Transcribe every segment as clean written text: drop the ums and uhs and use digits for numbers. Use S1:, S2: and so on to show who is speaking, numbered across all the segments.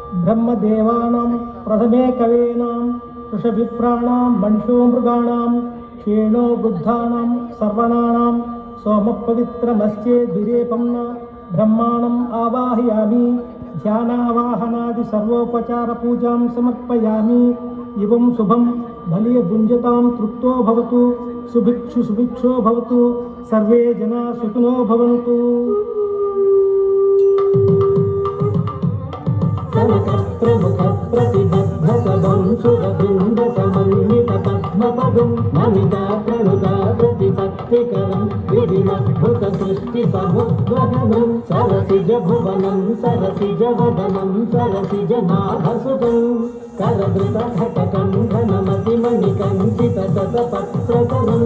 S1: ब्रह्मदेवानां प्रथमे कवेनां ऋषविप्राणां मनुष्यो मृगाणां क्षेणो बुद्धानां सर्वणानां सोमपवित्रमस्येद्विरेपं न ब्रह्माणम् आवाहयामि ध्यानावाहनादि सर्वोपचार पूजां समर्पयामि। इवं शुभं बलिय भुञ्जतां तृप्तो भवतु सुभिक्षु सुभिक्षो भवतु सर्वे जना सुखिनो भवन्तु।
S2: प्रमुख प्रतिबद्ध सबं सुरबिंब समन्वित पद्मपदं नमिता प्रणुता प्रतिपत्तिकरं विधिमद्भुत सृष्टि समुद्वहनं सरसिज भुवनं सरसिज वदनं सरसिज नाभसुतं करधृत घटकं घनमतिमणिकञ्चित सतपत्रकरं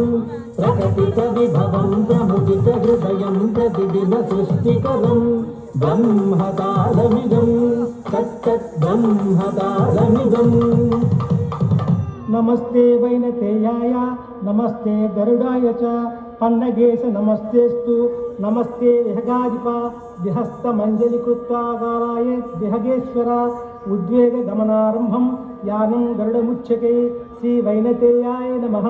S2: प्रकटित विभवं प्रमुदित हृदयं प्रतिदिन सृष्टिकरं ब्रह्मतालमिदं तत्तत् ब्रह्मतालमिदं।
S1: नमस्ते वैनतेयाय नमस्ते गरुडाय च पन्नगेश नमस्तेस्तु नमस्ते विहगाधिप विहस्तमञ्जलिकृत्वागाराय विहगेश्वर उद्वेगगमनारम्भं यानं गरुडमुच्यते श्रीवैनतेयाय नमः।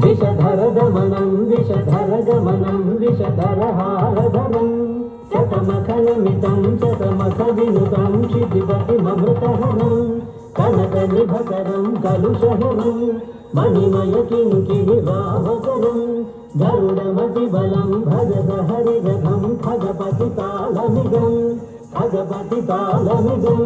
S2: विषधर गमनं विषधर गमनं विषधर हारधरं शतमखलमितं शतमख विनुतं क्षितिपतिममृतहरं कनकनिभकरं कलुषहरं मणिमय किङ्किणिराभकरं गरुडमतिबलं भजत हरिरथं खगपतितालमिदं खगपतितालमिदं।